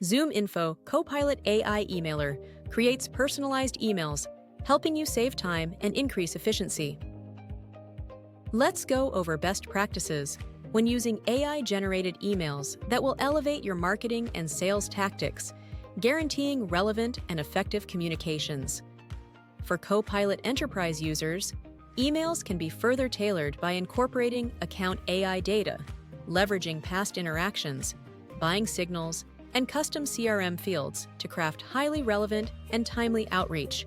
ZoomInfo Copilot AI Emailer creates personalized emails, helping you save time and increase efficiency. Let's go over best practices when using AI-generated emails that will elevate your marketing and sales tactics, guaranteeing relevant and effective communications. For Copilot Enterprise users, emails can be further tailored by incorporating account AI data, leveraging past interactions, buying signals, and custom CRM fields to craft highly relevant and timely outreach.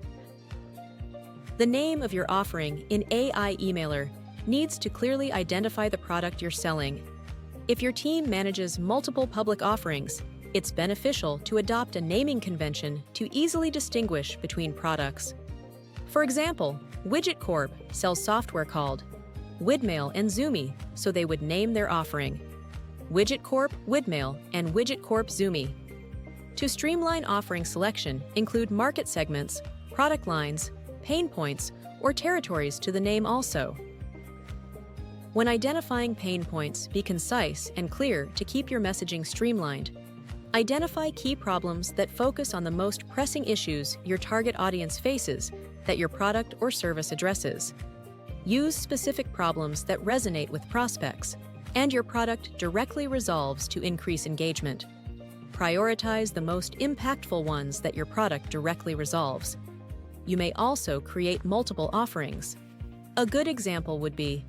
The name of your offering in AI Emailer needs to clearly identify the product you're selling. If your team manages multiple public offerings, it's beneficial to adopt a naming convention to easily distinguish between products. For example, Widget Corp sells software called Widmail and Zoomy, so they would name their offering Widget Corp Widmail and Widget Corp Zoomy. To streamline offering selection, include market segments, product lines, pain points, or territories to the name also. When identifying pain points, be concise and clear to keep your messaging streamlined. Identify key problems that focus on the most pressing issues your target audience faces that your product or service addresses. Use specific problems that resonate with prospects and your product directly resolves to increase engagement. Prioritize the most impactful ones that your product directly resolves. You may also create multiple offerings. A good example would be,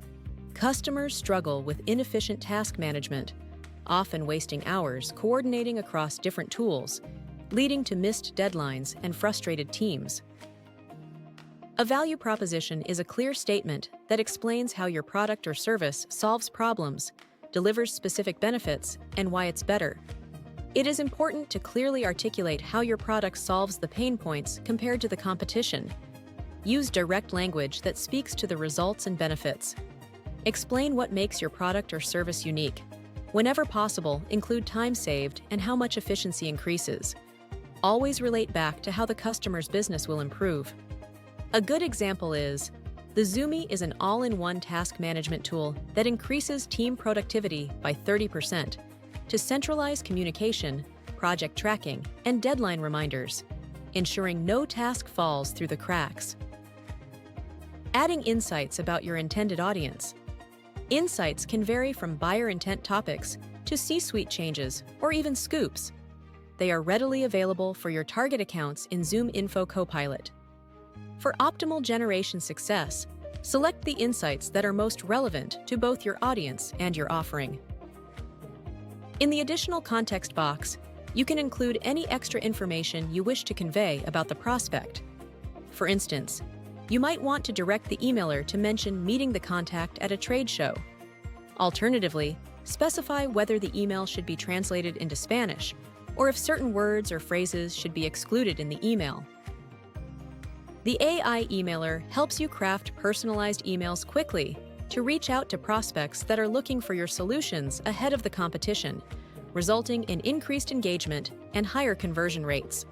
customers struggle with inefficient task management, often wasting hours coordinating across different tools, leading to missed deadlines and frustrated teams. A value proposition is a clear statement that explains how your product or service solves problems, delivers specific benefits, and why it's better. It is important to clearly articulate how your product solves the pain points compared to the competition. Use direct language that speaks to the results and benefits. Explain what makes your product or service unique. Whenever possible, include time saved and how much efficiency increases. Always relate back to how the customer's business will improve. A good example is, the Zoomy is an all-in-one task management tool that increases team productivity by 30% to centralize communication, project tracking, and deadline reminders, ensuring no task falls through the cracks. Adding insights about your intended audience. Insights can vary from buyer intent topics to C-suite changes or even scoops. They are readily available for your target accounts in ZoomInfo Copilot. For optimal generation success, select the insights that are most relevant to both your audience and your offering. In the additional context box, you can include any extra information you wish to convey about the prospect. For instance, you might want to direct the emailer to mention meeting the contact at a trade show. Alternatively, specify whether the email should be translated into Spanish, or if certain words or phrases should be excluded in the email. The AI Emailer helps you craft personalized emails quickly to reach out to prospects that are looking for your solutions ahead of the competition, resulting in increased engagement and higher conversion rates.